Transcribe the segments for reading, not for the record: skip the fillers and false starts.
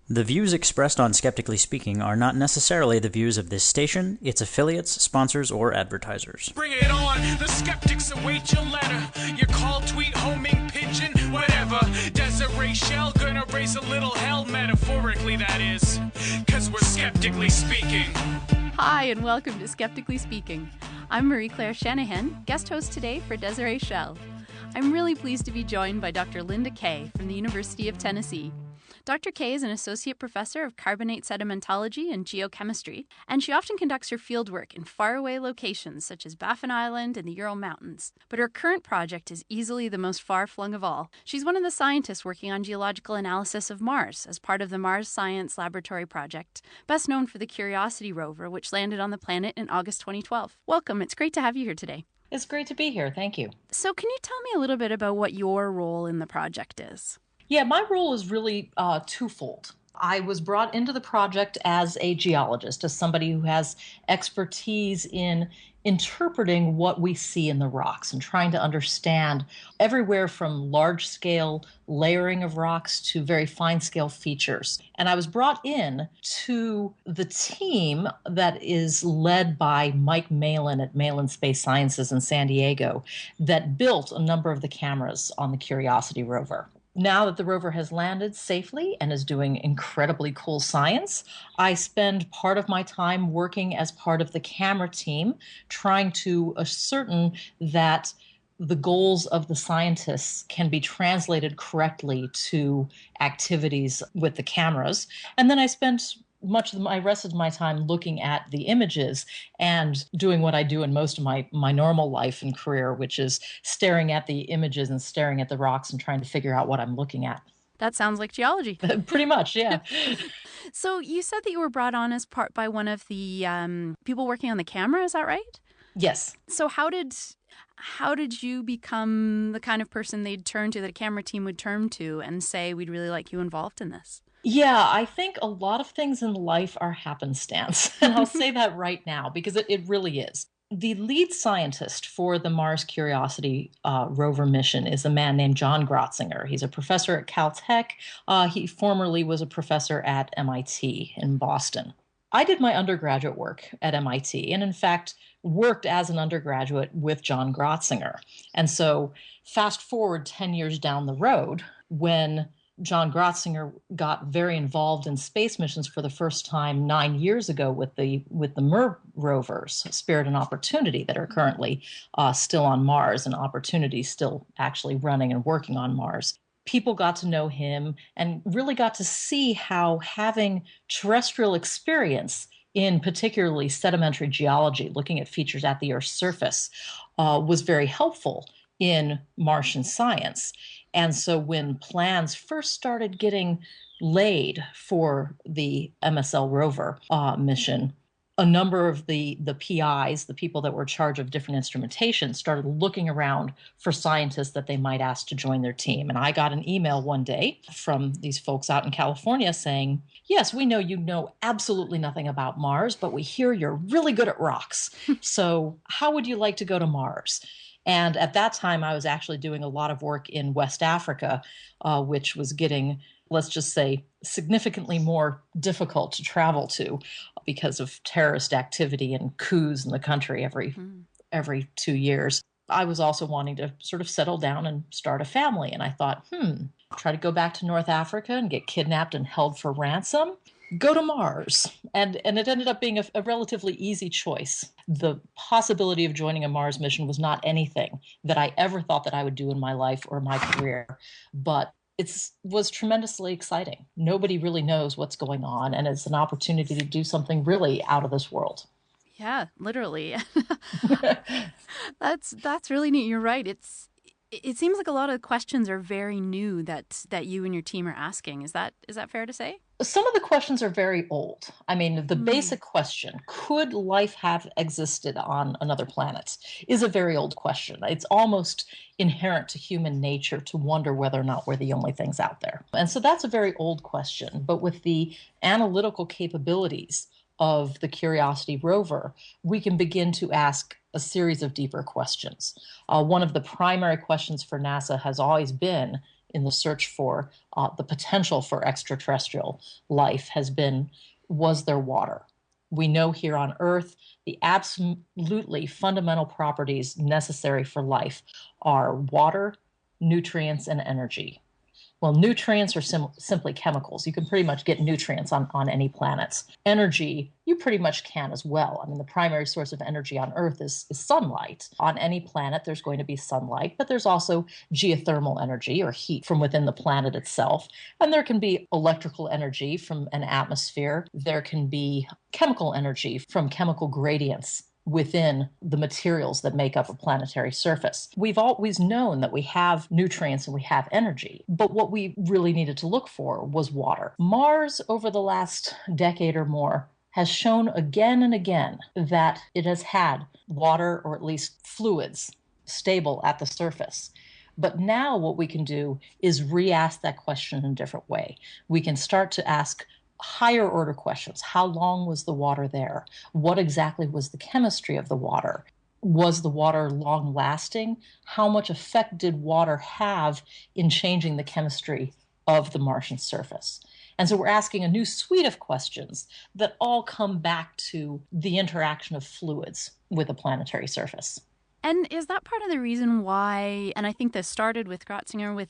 The views expressed on Skeptically Speaking are not necessarily the views of this station, its affiliates, sponsors, or advertisers. Bring it on, the skeptics await your letter. Your call, tweet, homing, pigeon, whatever. Desiree Shell gonna raise a little hell, metaphorically that is. Cause we're skeptically speaking. Hi, and welcome to Skeptically Speaking. I'm Marie-Claire Shanahan, guest host today for Desiree Shell. I'm really pleased to be joined by Dr. Linda Kah from the University of Tennessee. Dr. Kah is an associate professor of carbonate sedimentology and geochemistry, and she often conducts her fieldwork in faraway locations such as Baffin Island and the Ural Mountains. But her current project is easily the most far-flung of all. She's one of the scientists working on geological analysis of Mars as part of the Mars Science Laboratory project, best known for the Curiosity rover, which landed on the planet in August 2012. Welcome. It's great to have you here today. It's great to be here. Thank you. So can you tell me a little bit about what your role in the project is? Yeah, my role is really twofold. I was brought into the project as a geologist, as somebody who has expertise in interpreting what we see in the rocks and trying to understand everywhere from large-scale layering of rocks to very fine-scale features. And I was brought in to the team that is led by Mike Malin at Malin Space Sciences in San Diego that built a number of the cameras on the Curiosity rover. Now that the rover has landed safely and is doing incredibly cool science, I spend part of my time working as part of the camera team, trying to ascertain that the goals of the scientists can be translated correctly to activities with the cameras. And then I spent much of my rest of my time looking at the images and doing what I do in most of my normal life and career, which is staring at the images and staring at the rocks and trying to figure out what I'm looking at. That sounds like geology. Pretty much, yeah. So you said that you were brought on as part by one of the people working on the camera, is that right? Yes. So how did you become the kind of person they'd turn to, that a camera team would turn to and say, we'd really like you involved in this? Yeah, I think a lot of things in life are happenstance. And I'll say that right now because it really is. The lead scientist for the Mars Curiosity rover mission is a man named John Grotzinger. He's a professor at Caltech. He formerly was a professor at MIT in Boston. I did my undergraduate work at MIT and, in fact, worked as an undergraduate with John Grotzinger. And so fast forward 10 years down the road, when John Grotzinger got very involved in space missions for the first time 9 years ago with the MER rovers, Spirit and Opportunity, that are currently still on Mars, and Opportunity still actually running and working on Mars. People got to know him and really got to see how having terrestrial experience in particularly sedimentary geology, looking at features at the Earth's surface, was very helpful in Martian science. And so when plans first started getting laid for the MSL rover mission, a number of the PIs, the people that were in charge of different instrumentation, started looking around for scientists that they might ask to join their team. And I got an email one day from these folks out in California saying, yes, we know you know absolutely nothing about Mars, but we hear you're really good at rocks. So how would you like to go to Mars? And at that time, I was actually doing a lot of work in West Africa, which was getting, let's just say, significantly more difficult to travel to because of terrorist activity and coups in the country every 2 years. I was also wanting to sort of settle down and start a family. And I thought, try to go back to North Africa and get kidnapped and held for ransom. Go to Mars. And it ended up being a relatively easy choice. The possibility of joining a Mars mission was not anything that I ever thought that I would do in my life or my career, but it was tremendously exciting. Nobody really knows what's going on, and it's an opportunity to do something really out of this world. Yeah, literally. That's really neat. You're right. It seems like a lot of the questions are very new that you and your team are asking. Is that fair to say? Some of the questions are very old. I mean, the basic question, could life have existed on another planet, is a very old question. It's almost inherent to human nature to wonder whether or not we're the only things out there. And so that's a very old question. But with the analytical capabilities of the Curiosity rover, we can begin to ask a series of deeper questions. One of the primary questions for NASA has always been, in the search for the potential for extraterrestrial life was there water? We know here on Earth, the absolutely fundamental properties necessary for life are water, nutrients, and energy. Well, nutrients are simply chemicals. You can pretty much get nutrients on any planets. Energy, you pretty much can as well. I mean, the primary source of energy on Earth is sunlight. On any planet, there's going to be sunlight, but there's also geothermal energy or heat from within the planet itself. And there can be electrical energy from an atmosphere. There can be chemical energy from chemical gradients within the materials that make up a planetary surface. We've always known that we have nutrients and we have energy, but what we really needed to look for was water. Mars, over the last decade or more, has shown again and again that it has had water, or at least fluids, stable at the surface. But now what we can do is re-ask that question in a different way. We can start to ask higher order questions. How long was the water there? What exactly was the chemistry of the water? Was the water long lasting? How much effect did water have in changing the chemistry of the Martian surface? And so we're asking a new suite of questions that all come back to the interaction of fluids with a planetary surface. And is that part of the reason why, and I think this started with Grotzinger, with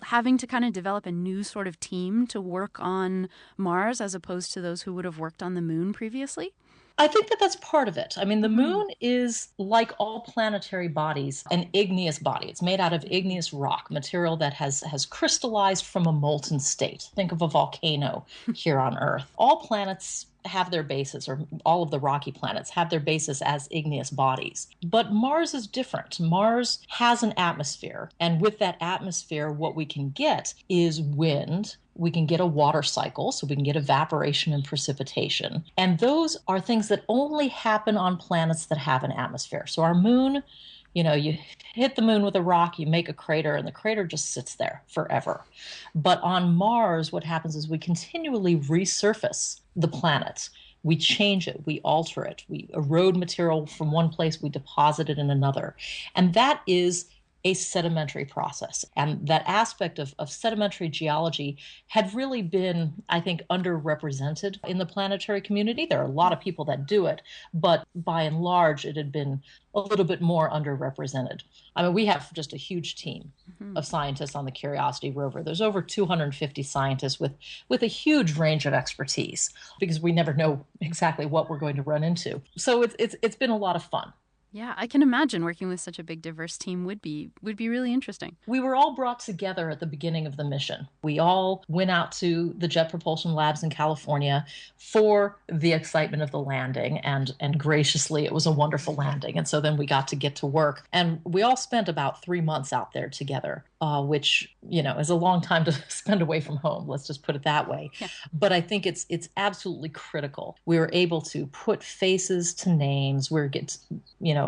having to kind of develop a new sort of team to work on Mars as opposed to those who would have worked on the moon previously? I think that that's part of it. I mean, the moon is, like all planetary bodies, an igneous body. It's made out of igneous rock, material that has crystallized from a molten state. Think of a volcano here on Earth. All planets have their bases, or all of the rocky planets have their bases as igneous bodies. But Mars is different. Mars has an atmosphere, and with that atmosphere, what we can get is wind. We can get a water cycle, so we can get evaporation and precipitation. And those are things that only happen on planets that have an atmosphere. So our moon, you hit the moon with a rock, you make a crater, and the crater just sits there forever. But on Mars, what happens is we continually resurface the planet. We change it, we alter it, we erode material from one place, we deposit it in another. And that is a sedimentary process. And that aspect of sedimentary geology had really been, I think, underrepresented in the planetary community. There are a lot of people that do it, but by and large, it had been a little bit more underrepresented. I mean, we have just a huge team of scientists on the Curiosity rover. There's over 250 scientists with a huge range of expertise, because we never know exactly what we're going to run into. So it's been a lot of fun. Yeah, I can imagine working with such a big, diverse team would be really interesting. We were all brought together at the beginning of the mission. We all went out to the Jet Propulsion Labs in California for the excitement of the landing, and graciously, it was a wonderful landing. And so then we got to get to work. And we all spent about 3 months out there together, which, is a long time to spend away from home. Let's just put it that way. Yeah. But I think it's absolutely critical. We were able to put faces to names. We're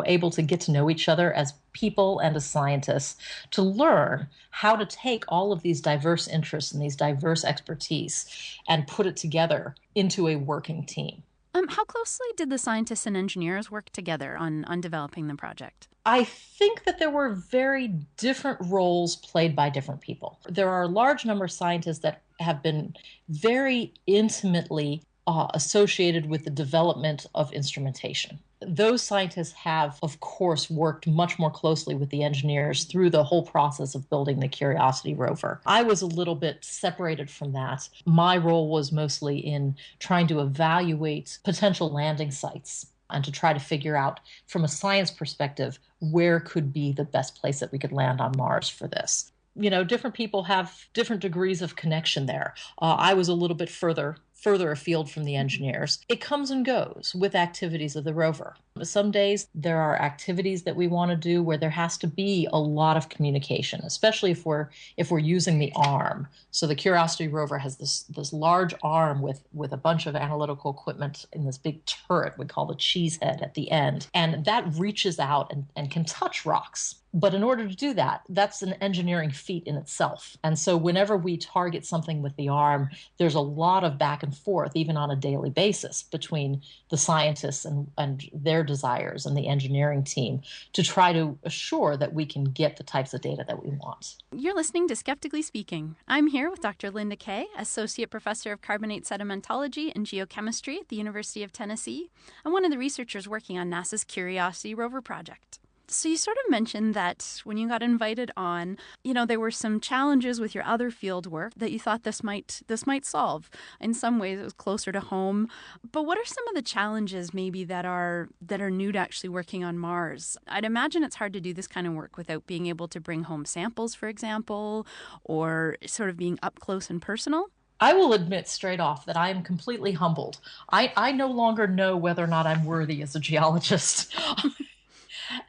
able to get to know each other as people and as scientists, to learn how to take all of these diverse interests and these diverse expertise and put it together into a working team. How closely did the scientists and engineers work together on developing the project? I think that there were very different roles played by different people. There are a large number of scientists that have been very intimately associated with the development of instrumentation. Those scientists have, of course, worked much more closely with the engineers through the whole process of building the Curiosity rover. I was a little bit separated from that. My role was mostly in trying to evaluate potential landing sites and to try to figure out, from a science perspective, where could be the best place that we could land on Mars for this. Different people have different degrees of connection there. I was a little bit further afield from the engineers. It comes and goes with activities of the rover. Some days there are activities that we want to do where there has to be a lot of communication, especially if we're using the arm. So the Curiosity rover has this large arm with a bunch of analytical equipment in this big turret we call the cheese head at the end. And that reaches out and can touch rocks. But in order to do that, that's an engineering feat in itself. And so whenever we target something with the arm, there's a lot of back and and forth, even on a daily basis, between the scientists and their desires and the engineering team to try to assure that we can get the types of data that we want. You're listening to Skeptically Speaking. I'm here with Dr. Linda Kah, Associate Professor of Carbonate Sedimentology and Geochemistry at the University of Tennessee, and one of the researchers working on NASA's Curiosity rover project. So you sort of mentioned that when you got invited on, there were some challenges with your other field work that you thought this might solve. In some ways, it was closer to home. But what are some of the challenges maybe that are new to actually working on Mars? I'd imagine it's hard to do this kind of work without being able to bring home samples, for example, or sort of being up close and personal. I will admit straight off that I am completely humbled. I no longer know whether or not I'm worthy as a geologist.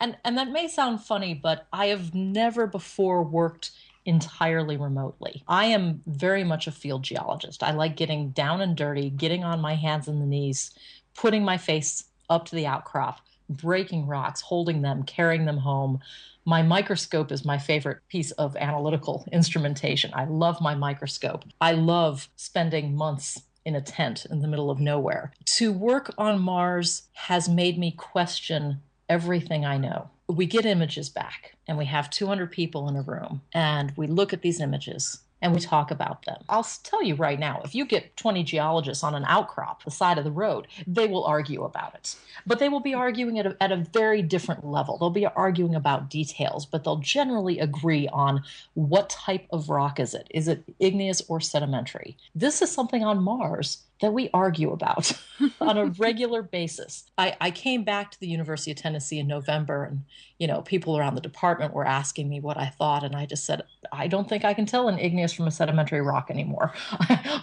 And that may sound funny, but I have never before worked entirely remotely. I am very much a field geologist. I like getting down and dirty, getting on my hands and knees, putting my face up to the outcrop, breaking rocks, holding them, carrying them home. My microscope is my favorite piece of analytical instrumentation. I love my microscope. I love spending months in a tent in the middle of nowhere. To work on Mars has made me question everything I know. We get images back and we have 200 people in a room and we look at these images and we talk about them. I'll tell you right now, if you get 20 geologists on an outcrop, the side of the road, they will argue about it. But they will be arguing at a very different level. They'll be arguing about details, but they'll generally agree on what type of rock is it. Is it igneous or sedimentary? This is something on Mars that we argue about on a regular basis. I came back to the University of Tennessee in November, and people around the department were asking me what I thought, and I just said, I don't think I can tell an igneous from a sedimentary rock anymore.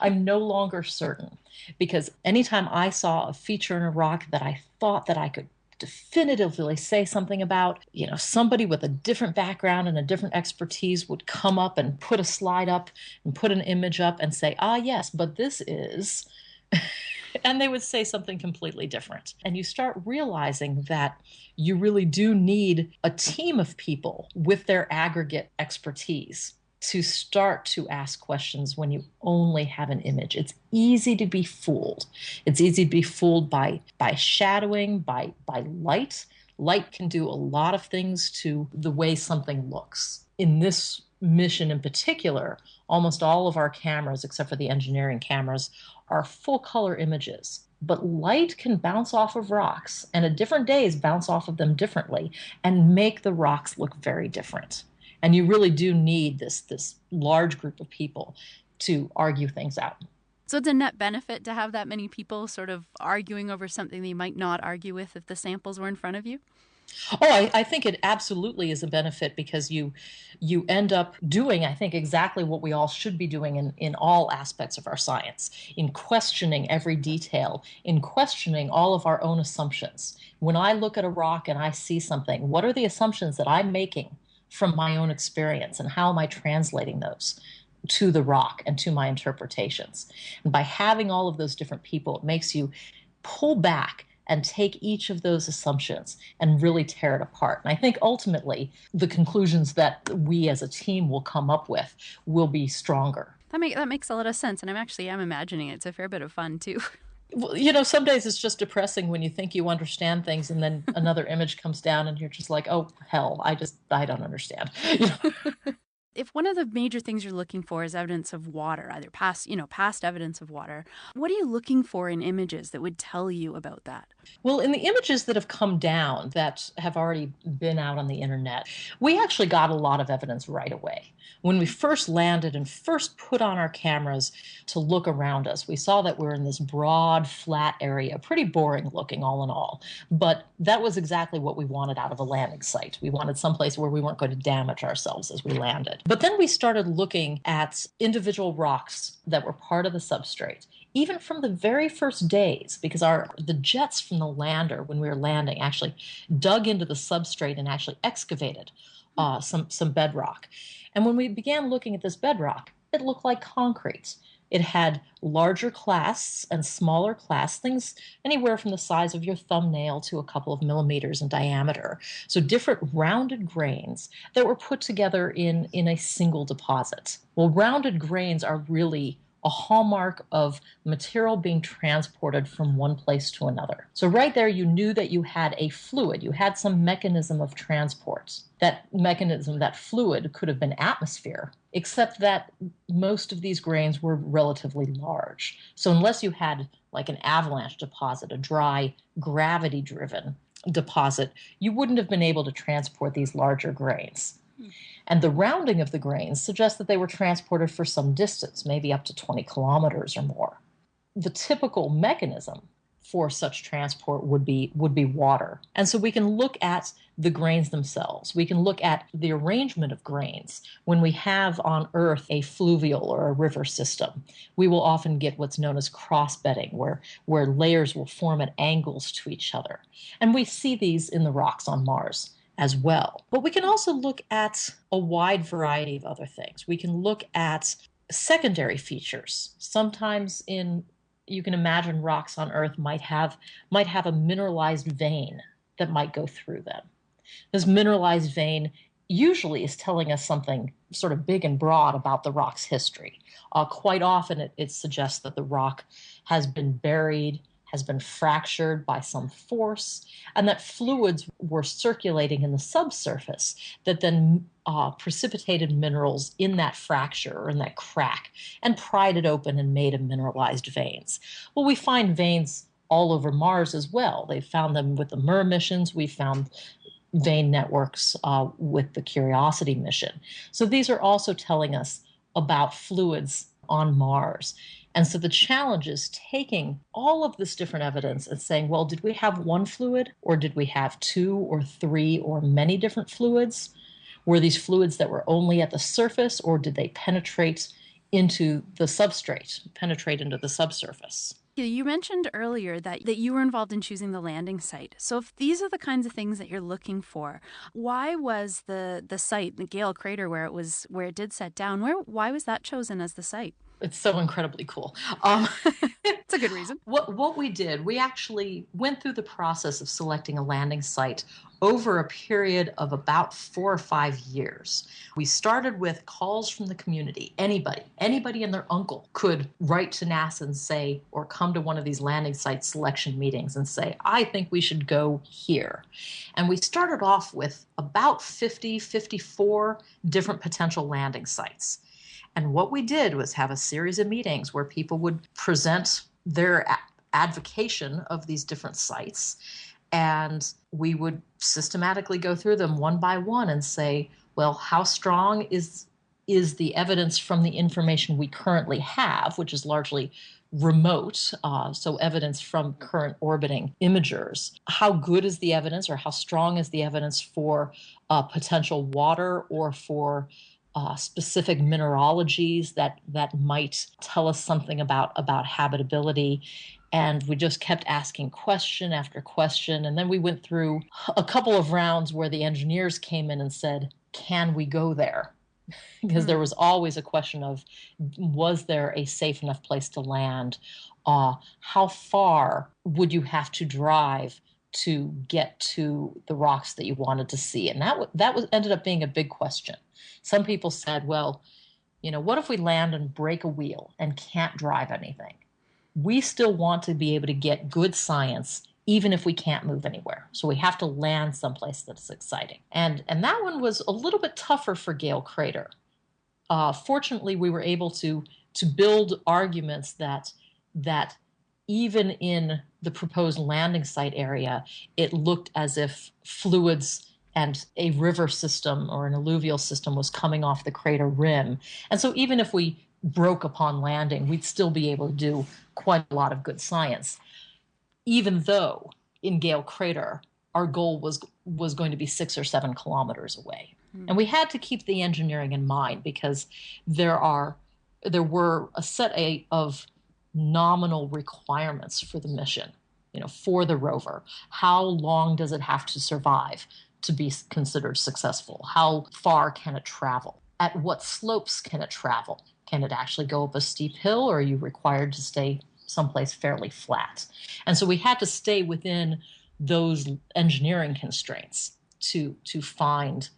I'm no longer certain, because anytime I saw a feature in a rock that I thought that I could definitively say something about, somebody with a different background and a different expertise would come up and put a slide up and put an image up and say, yes, but this is... And they would say something completely different. And you start realizing that you really do need a team of people with their aggregate expertise to start to ask questions when you only have an image. It's easy to be fooled. It's easy to be fooled by shadowing, by light. Light can do a lot of things to the way something looks. In this mission in particular, almost all of our cameras, except for the engineering cameras, are full color images. But light can bounce off of rocks, and at different days bounce off of them differently and make the rocks look very different. And you really do need this large group of people to argue things out. So it's a net benefit to have that many people sort of arguing over something they might not argue with if the samples were in front of you? I think it absolutely is a benefit, because you end up doing, I think, exactly what we all should be doing in all aspects of our science, in questioning every detail, in questioning all of our own assumptions. When I look at a rock and I see something, what are the assumptions that I'm making from my own experience, and how am I translating those to the rock and to my interpretations? And by having all of those different people, it makes you pull back and take each of those assumptions and really tear it apart. And I think ultimately the conclusions that we as a team will come up with will be stronger. That makes a lot of sense, and I'm imagining it. It's a fair bit of fun too. Well, some days it's just depressing when you think you understand things and then another image comes down and you're just like, oh, hell, I don't understand. If one of the major things you're looking for is evidence of water, either past evidence of water, what are you looking for in images that would tell you about that? Well, in the images that have come down that have already been out on the internet, we actually got a lot of evidence right away. When we first landed and first put on our cameras to look around us, we saw that we're in this broad, flat area, pretty boring looking all in all. But that was exactly what we wanted out of a landing site. We wanted someplace where we weren't going to damage ourselves as we landed. But then we started looking at individual rocks that were part of the substrate, even from the very first days, because the jets from the lander, when we were landing, actually dug into the substrate and actually excavated some bedrock. And when we began looking at this bedrock, it looked like concrete. It had larger clasts and smaller clasts, things anywhere from the size of your thumbnail to a couple of millimeters in diameter. So different rounded grains that were put together in a single deposit. Well, rounded grains are really a hallmark of material being transported from one place to another. So right there, you knew that you had a fluid, you had some mechanism of transport. That mechanism, that fluid, could have been atmosphere, except that most of these grains were relatively large. So unless you had like an avalanche deposit, a dry, gravity-driven deposit, you wouldn't have been able to transport these larger grains. And the rounding of the grains suggests that they were transported for some distance, maybe up to 20 kilometers or more. The typical mechanism for such transport would be water. And so we can look at the grains themselves. We can look at the arrangement of grains. When we have on Earth a fluvial or a river system, we will often get what's known as cross-bedding, where layers will form at angles to each other. And we see these in the rocks on Mars as well. But we can also look at a wide variety of other things. We can look at secondary features. Sometimes you can imagine rocks on Earth might have a mineralized vein that might go through them. This mineralized vein usually is telling us something sort of big and broad about the rock's history. Quite often it suggests that the rock has been buried, has been fractured by some force, and that fluids were circulating in the subsurface that then precipitated minerals in that fracture or in that crack and pried it open and made a mineralized veins. Well, we find veins all over Mars as well. They found them with the MER missions. We found vein networks with the Curiosity mission. So these are also telling us about fluids on Mars. And so the challenge is taking all of this different evidence and saying, well, did we have one fluid, or did we have two or three or many different fluids? Were these fluids that were only at the surface, or did they penetrate into the substrate, penetrate into the subsurface? You mentioned earlier that you were involved in choosing the landing site. So if these are the kinds of things that you're looking for, why was the site, the Gale Crater, where it did set down, why was that chosen as the site? It's so incredibly cool. It's a good reason. What we did, we actually went through the process of selecting a landing site over a period of about 4 or 5 years. We started with calls from the community. Anybody and their uncle could write to NASA and say, or come to one of these landing site selection meetings and say, I think we should go here. And we started off with about 54 different potential landing sites. And what we did was have a series of meetings where people would present their advocation of these different sites, and we would systematically go through them one by one and say, well, how strong is the evidence from the information we currently have, which is largely remote, so evidence from current orbiting imagers. How good is the evidence, or how strong is the evidence for potential water or for specific mineralogies that might tell us something about habitability? And we just kept asking question after question. And then we went through a couple of rounds where the engineers came in and said, can we go there? Because there was always a question of, was there a safe enough place to land? How far would you have to drive to get to the rocks that you wanted to see? And that ended up being a big question. Some people said, well, what if we land and break a wheel and can't drive anything? We still want to be able to get good science even if we can't move anywhere. So we have to land someplace that's exciting. And that one was a little bit tougher for Gale Crater. Fortunately, we were able to build arguments that even in the proposed landing site area, it looked as if fluids and a river system or an alluvial system was coming off the crater rim. And so even if we broke upon landing, we'd still be able to do quite a lot of good science, even though in Gale Crater, our goal was going to be 6 or 7 kilometers away. And we had to keep the engineering in mind because there were a set of nominal requirements for the mission, for the rover. How long does it have to survive to be considered successful? How far can it travel? At what slopes can it travel? Can it actually go up a steep hill, or are you required to stay someplace fairly flat? And so we had to stay within those engineering constraints to find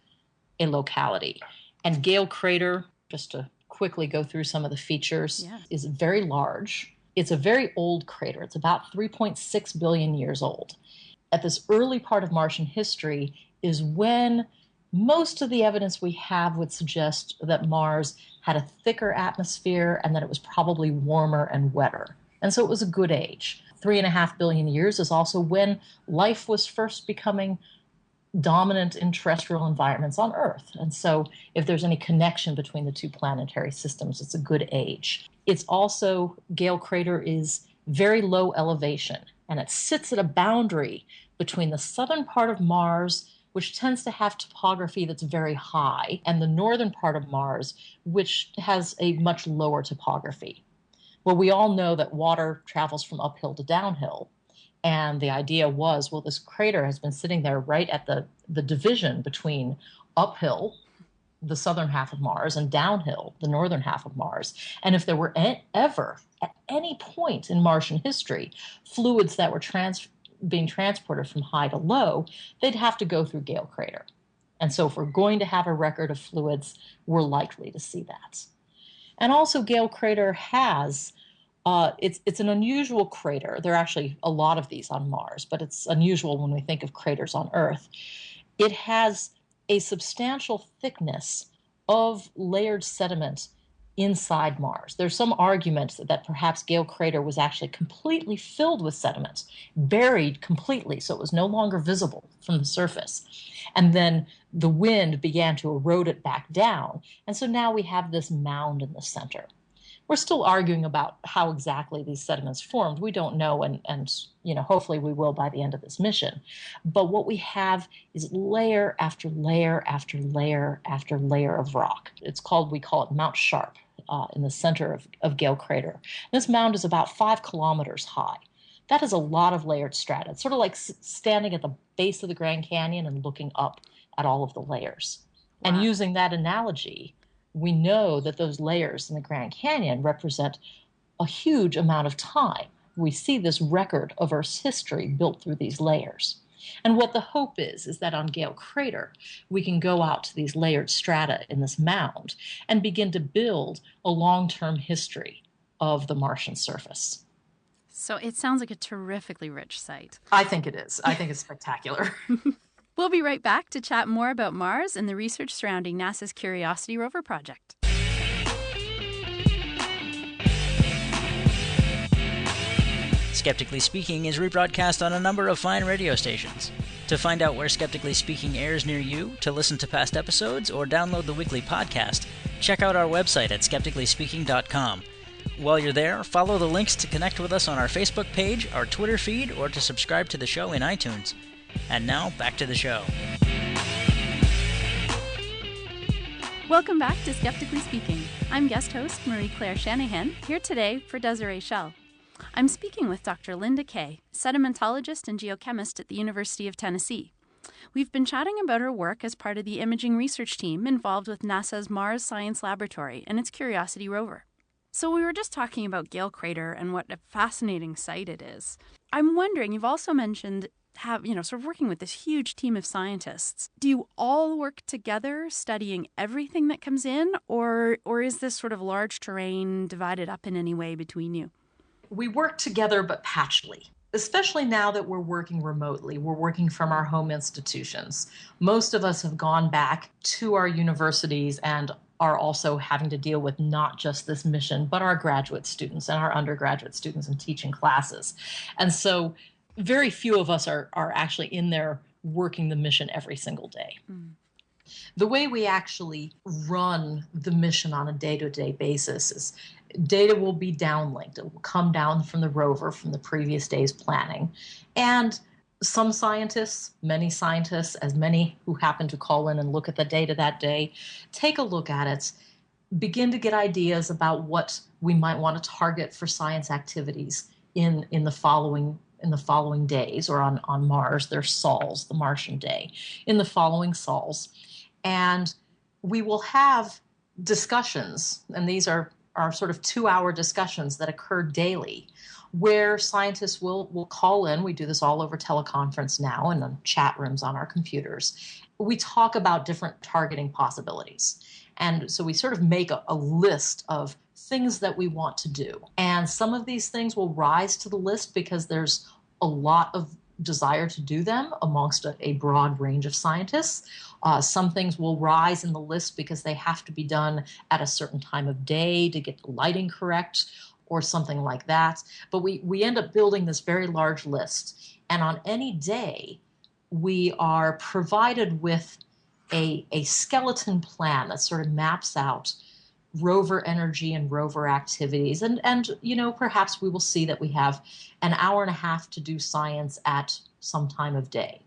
a locality. And Gale Crater, just a quick quickly go through some of the features. Yeah. It's very large. It's a very old crater. It's about 3.6 billion years old. At this early part of Martian history is when most of the evidence we have would suggest that Mars had a thicker atmosphere and that it was probably warmer and wetter. And so it was a good age. 3.5 billion years is also when life was first becoming dominant in terrestrial environments on Earth. And so if there's any connection between the two planetary systems, it's a good age. It's also, Gale Crater is very low elevation, and it sits at a boundary between the southern part of Mars, which tends to have topography that's very high, and the northern part of Mars, which has a much lower topography. Well, we all know that water travels from uphill to downhill. And the idea was, well, this crater has been sitting there right at the division between uphill, the southern half of Mars, and downhill, the northern half of Mars. And if there were ever, at any point in Martian history, fluids that were being transported from high to low, they'd have to go through Gale Crater. And so if we're going to have a record of fluids, we're likely to see that. And also Gale Crater has... it's an unusual crater. There are actually a lot of these on Mars, but it's unusual when we think of craters on Earth. It has a substantial thickness of layered sediment inside Mars. There's some argument that perhaps Gale Crater was actually completely filled with sediment, buried completely, so it was no longer visible from the surface. And then the wind began to erode it back down. And so now we have this mound in the center. We're still arguing about how exactly these sediments formed. We don't know, and hopefully we will by the end of this mission. But what we have is layer after layer after layer after layer of rock. We call it Mount Sharp in the center of Gale Crater. This mound is about 5 kilometers high. That is a lot of layered strata. It's sort of like standing at the base of the Grand Canyon and looking up at all of the layers. Wow. And using that analogy, we know that those layers in the Grand Canyon represent a huge amount of time. We see this record of Earth's history built through these layers. And what the hope is that on Gale Crater, we can go out to these layered strata in this mound and begin to build a long-term history of the Martian surface. So it sounds like a terrifically rich site. I think it is. I think it's spectacular. We'll be right back to chat more about Mars and the research surrounding NASA's Curiosity rover project. Skeptically Speaking is rebroadcast on a number of fine radio stations. To find out where Skeptically Speaking airs near you, to listen to past episodes, or download the weekly podcast, check out our website at skepticallyspeaking.com. While you're there, follow the links to connect with us on our Facebook page, our Twitter feed, or to subscribe to the show in iTunes. And now, back to the show. Welcome back to Skeptically Speaking. I'm guest host Marie-Claire Shanahan, here today for Desiree Schell. I'm speaking with Dr. Linda Kah, sedimentologist and geochemist at the University of Tennessee. We've been chatting about her work as part of the imaging research team involved with NASA's Mars Science Laboratory and its Curiosity rover. So we were just talking about Gale Crater and what a fascinating site it is. I'm wondering, you've also mentioned sort of working with this huge team of scientists. Do you all work together studying everything that comes in, or is this sort of large terrain divided up in any way between you? We work together, but patchily, especially now that we're working remotely. We're working from our home institutions. Most of us have gone back to our universities and are also having to deal with not just this mission, but our graduate students and our undergraduate students and teaching classes. And so very few of us are actually in there working the mission every single day. Mm. The way we actually run the mission on a day-to-day basis is data will be downlinked. It will come down from the rover from the previous day's planning. And some scientists, many scientists, as many who happen to call in and look at the data that day, take a look at it, begin to get ideas about what we might want to target for science activities in the following days, or on Mars, there's sols, the Martian day, in the following sols. And we will have discussions, and these are sort of 2-hour discussions that occur daily, where scientists will call in. We do this all over teleconference now and in chat rooms on our computers. We talk about different targeting possibilities. And so we sort of make a list of things that we want to do. And some of these things will rise to the list because there's a lot of desire to do them amongst a broad range of scientists. Some things will rise in the list because they have to be done at a certain time of day to get the lighting correct or something like that. But we end up building this very large list. And on any day, we are provided with a skeleton plan that sort of maps out rover energy and rover activities. And perhaps we will see that we have an hour and a half to do science at some time of day.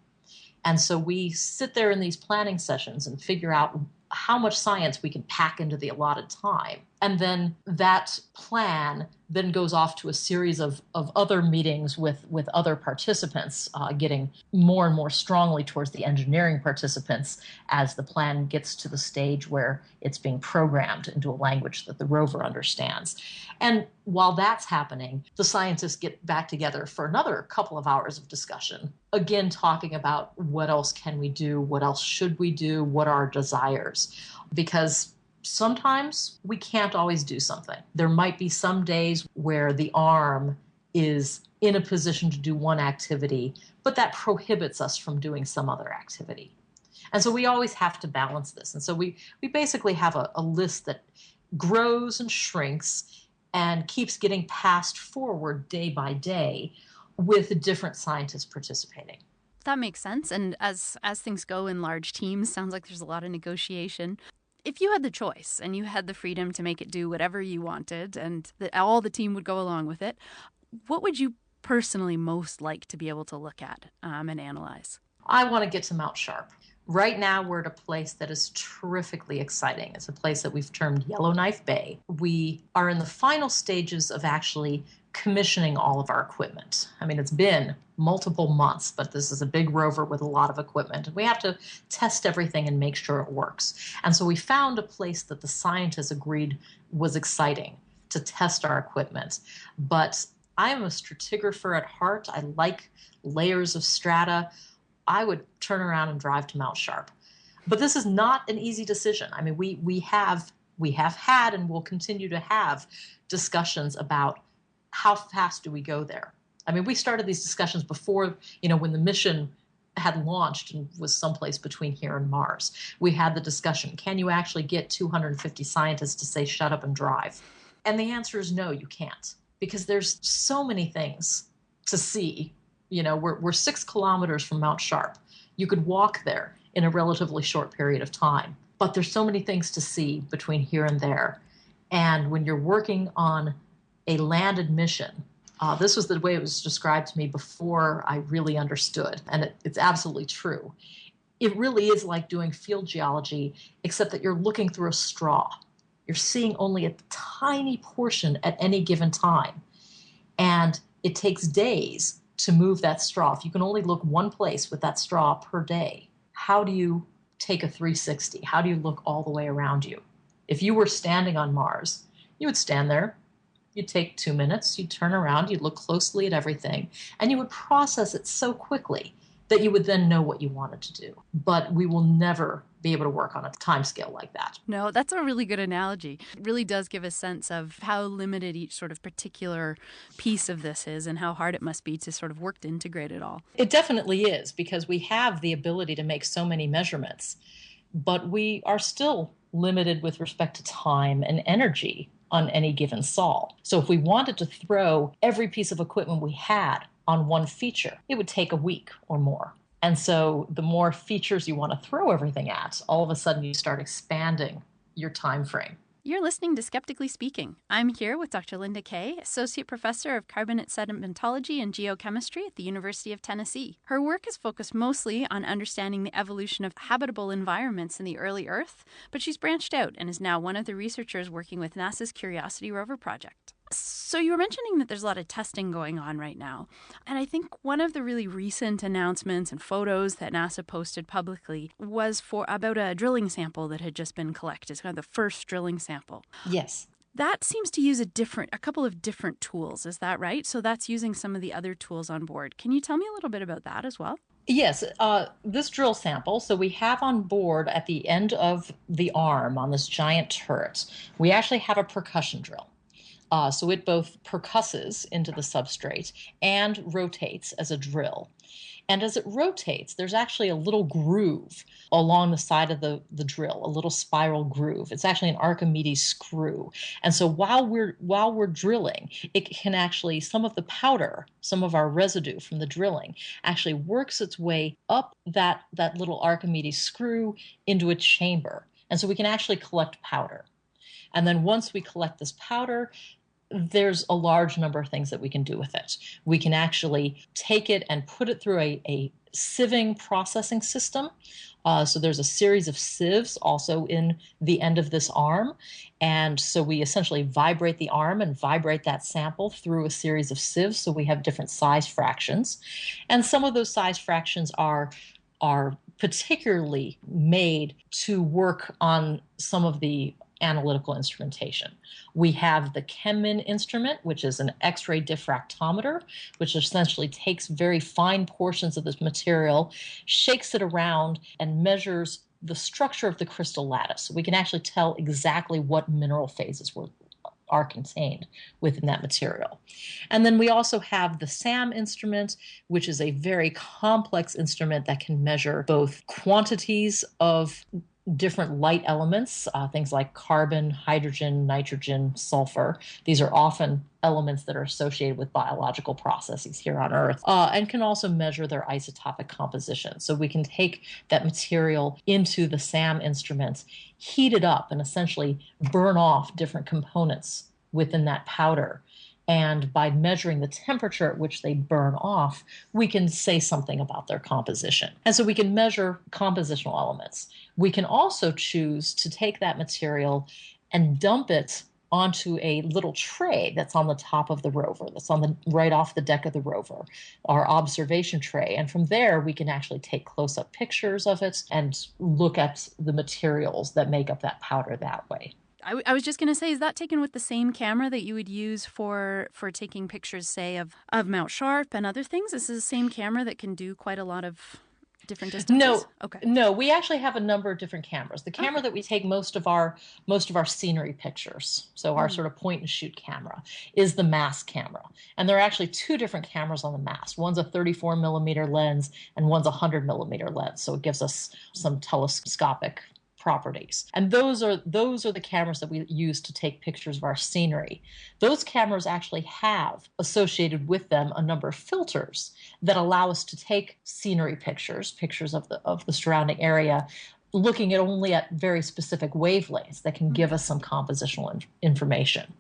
And so we sit there in these planning sessions and figure out how much science we can pack into the allotted time. And then that plan then goes off to a series of other meetings with other participants, getting more and more strongly towards the engineering participants as the plan gets to the stage where it's being programmed into a language that the rover understands. And while that's happening, the scientists get back together for another couple of hours of discussion, again, talking about what else can we do, what else should we do, what are our desires. Because sometimes we can't always do something. There might be some days where the arm is in a position to do one activity, but that prohibits us from doing some other activity. And so we always have to balance this. And so we basically have a list that grows and shrinks and keeps getting passed forward day by day with different scientists participating. That makes sense. And as things go in large teams, sounds like there's a lot of negotiation. If you had the choice and you had the freedom to make it do whatever you wanted and that all the team would go along with it, what would you personally most like to be able to look at and analyze? I want to get to Mount Sharp. Right now, we're at a place that is terrifically exciting. It's a place that we've termed Yellowknife Bay. We are in the final stages of actually commissioning all of our equipment. I mean, it's been multiple months, but this is a big rover with a lot of equipment. And we have to test everything and make sure it works. And so we found a place that the scientists agreed was exciting to test our equipment. But I am a stratigrapher at heart. I like layers of strata. I would turn around and drive to Mount Sharp. But this is not an easy decision. I mean, we have had and will continue to have discussions about how fast do we go there? I mean, we started these discussions before, when the mission had launched and was someplace between here and Mars. We had the discussion, can you actually get 250 scientists to say, shut up and drive? And the answer is no, you can't, because there's so many things to see. We're 6 kilometers from Mount Sharp. You could walk there in a relatively short period of time, but there's so many things to see between here and there. And when you're working on a landed mission, this was the way it was described to me before I really understood, and it's absolutely true. It really is like doing field geology, except that you're looking through a straw. You're seeing only a tiny portion at any given time, and it takes days to move that straw. If you can only look one place with that straw per day, how do you take a 360? How do you look all the way around you? If you were standing on Mars, you would stand there. You'd take 2 minutes, you'd turn around, you'd look closely at everything, and you would process it so quickly that you would then know what you wanted to do. But we will never be able to work on a time scale like that. No, that's a really good analogy. It really does give a sense of how limited each sort of particular piece of this is and how hard it must be to sort of work to integrate it all. It definitely is, because we have the ability to make so many measurements, but we are still limited with respect to time and energy on any given sol. So if we wanted to throw every piece of equipment we had on one feature, it would take a week or more. And so the more features you want to throw everything at, all of a sudden you start expanding your time frame. You're listening to Skeptically Speaking. I'm here with Dr. Linda Kah, Associate Professor of Carbonate Sedimentology and Geochemistry at the University of Tennessee. Her work is focused mostly on understanding the evolution of habitable environments in the early Earth, but she's branched out and is now one of the researchers working with NASA's Curiosity rover project. So you were mentioning that there's a lot of testing going on right now. And I think one of the really recent announcements and photos that NASA posted publicly was about a drilling sample that had just been collected. It's kind of the first drilling sample. Yes. That seems to use a couple of different tools. Is that right? So that's using some of the other tools on board. Can you tell me a little bit about that as well? Yes, this drill sample, so we have on board at the end of the arm on this giant turret, we actually have a percussion drill. So it both percusses into the substrate and rotates as a drill. And as it rotates, there's actually a little groove along the side of the drill, a little spiral groove. It's actually an Archimedes screw. And so while we're drilling, it can actually, some of the powder, some of our residue from the drilling actually works its way up that little Archimedes screw into a chamber. And so we can actually collect powder. And then once we collect this powder, there's a large number of things that we can do with it. We can actually take it and put it through a sieving processing system. So there's a series of sieves also in the end of this arm. And so we essentially vibrate the arm and vibrate that sample through a series of sieves. So we have different size fractions. And some of those size fractions are particularly made to work on some of the analytical instrumentation. We have the ChemMin instrument, which is an X-ray diffractometer, which essentially takes very fine portions of this material, shakes it around, and measures the structure of the crystal lattice. So we can actually tell exactly what mineral phases are contained within that material. And then we also have the SAM instrument, which is a very complex instrument that can measure both quantities of different light elements, things like carbon, hydrogen, nitrogen, sulfur. These are often elements that are associated with biological processes here on Earth, and can also measure their isotopic composition. So we can take that material into the SAM instruments, heat it up, and essentially burn off different components within that powder. And by measuring the temperature at which they burn off, we can say something about their composition. And so we can measure compositional elements. We can also choose to take that material and dump it onto a little tray that's on the top of the rover, that's on the right off the deck of the rover, our observation tray. And from there, we can actually take close-up pictures of it and look at the materials that make up that powder that way. I was just going to say, is that taken with the same camera that you would use for taking pictures, say, of Mount Sharp and other things? This is the same camera that can do quite a lot of different distances? No, okay. No, we actually have a number of different cameras. The camera that we take most of our scenery pictures, so our sort of point and shoot camera, is the MASS camera. And there are actually two different cameras on the MASS. One's a 34 millimeter lens and one's a 100 millimeter lens. So it gives us some telescopic properties. And those are the cameras that we use to take pictures of our scenery. Those cameras actually have associated with them a number of filters that allow us to take scenery pictures of the surrounding area, looking at only at very specific wavelengths that can give us some compositional information.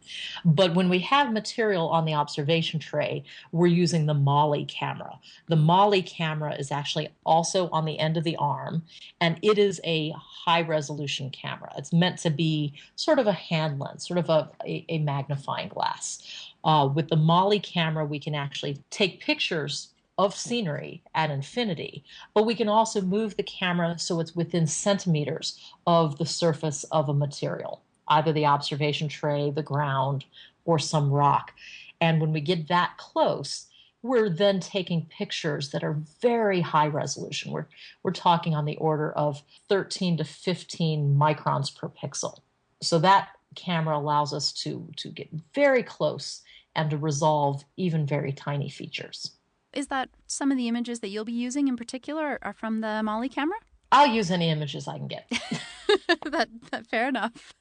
But when we have material on the observation tray, we're using the MOLLE camera. The MOLLE camera is actually also on the end of the arm, and it is a high-resolution camera. It's meant to be sort of a hand lens, sort of a magnifying glass. With the MOLLE camera, we can actually take pictures of scenery at infinity, but we can also move the camera so it's within centimeters of the surface of a material, either the observation tray, the ground, or some rock. And when we get that close, we're then taking pictures that are very high resolution. We're talking on the order of 13 to 15 microns per pixel. So that camera allows us to get very close and to resolve even very tiny features. Is that some of the images that you'll be using in particular are from the MOLLE camera? I'll use any images I can get. that fair enough.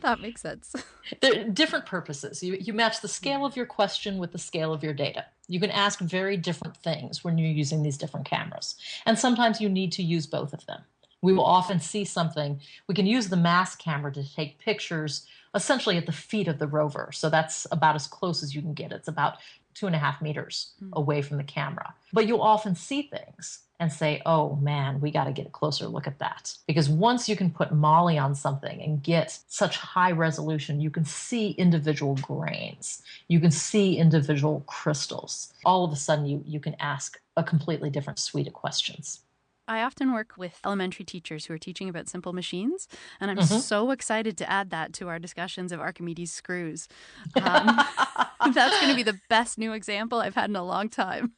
That makes sense. There are different purposes. You match the scale of your question with the scale of your data. You can ask very different things when you're using these different cameras. And sometimes you need to use both of them. We will often see something. We can use the MASS camera to take pictures essentially at the feet of the rover. So that's about as close as you can get. It's about 2.5 meters away from the camera. But you'll often see things and say, oh man, we got to get a closer look at that. Because once you can put MOLLE on something and get such high resolution, you can see individual grains. You can see individual crystals. All of a sudden, you can ask a completely different suite of questions. I often work with elementary teachers who are teaching about simple machines, and I'm so excited to add that to our discussions of Archimedes screws. That's going to be the best new example I've had in a long time.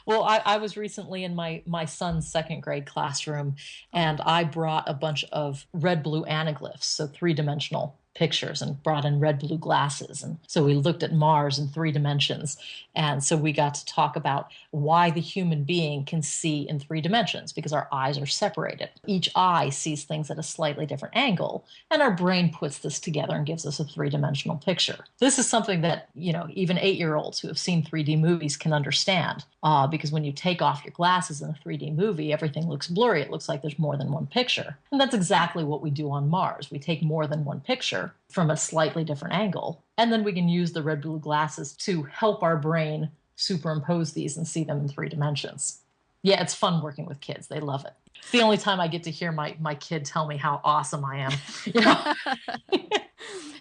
Well, I was recently in my son's second grade classroom, and I brought a bunch of red blue anaglyphs, so three-dimensional pictures, and brought in red blue glasses. And so we looked at Mars in 3 dimensions. And so we got to talk about why the human being can see in 3 dimensions, because our eyes are separated. Each eye sees things at a slightly different angle, and our brain puts this together and gives us a 3 dimensional picture. This is something that, even 8-year-olds who have seen 3D movies can understand, because when you take off your glasses in a 3D movie, everything looks blurry. It looks like there's more than one picture. And that's exactly what we do on Mars. We take more than one picture from a slightly different angle, and then we can use the red blue glasses to help our brain superimpose these and see them in 3 dimensions. Yeah, it's fun working with kids. They love it. It's the only time I get to hear my kid tell me how awesome I am.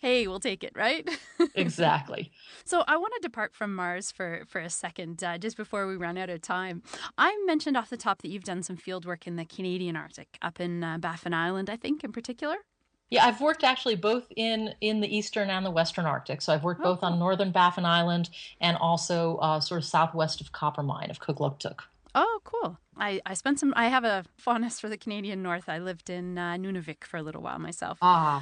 Hey, we'll take it, right? Exactly. So I want to depart from Mars for a second, just before we run out of time. I mentioned off the top that you've done some field work in the Canadian Arctic, up in Baffin Island, I think, in particular. Yeah, I've worked actually both in the Eastern and the Western Arctic. So I've worked both on northern Baffin Island and also sort of southwest of Coppermine, of Kugluktuk. Oh, cool. I have a fondness for the Canadian North. I lived in Nunavik for a little while myself. I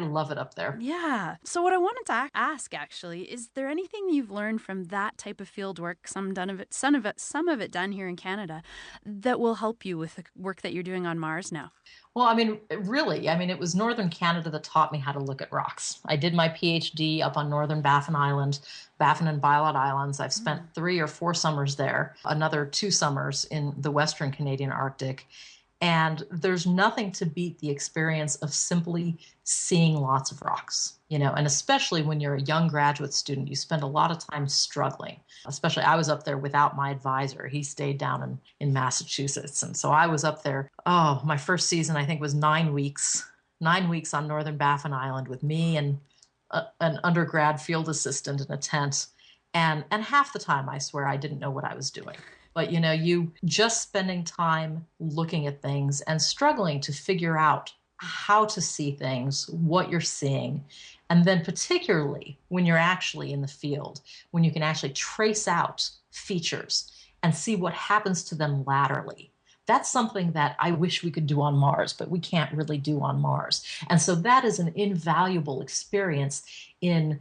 love it up there. Yeah. So what I wanted to ask, actually, is there anything you've learned from that type of field work, some of it done here in Canada, that will help you with the work that you're doing on Mars now? Well, really, it was northern Canada that taught me how to look at rocks. I did my PhD up on northern Baffin Island, Baffin and Bylot Islands. I've spent 3 or 4 summers there, another 2 summers in the Western Canadian Arctic. And there's nothing to beat the experience of simply seeing lots of rocks, and especially when you're a young graduate student, you spend a lot of time struggling. Especially I was up there without my advisor. He stayed down in Massachusetts. And so I was up there, my first season, I think, was 9 weeks, 9 weeks on northern Baffin Island with me and an undergrad field assistant in a tent. And half the time, I swear, I didn't know what I was doing. But, you just spending time looking at things and struggling to figure out how to see things, what you're seeing. And then particularly when you're actually in the field, when you can actually trace out features and see what happens to them laterally. That's something that I wish we could do on Mars, but we can't really do on Mars. And so that is an invaluable experience in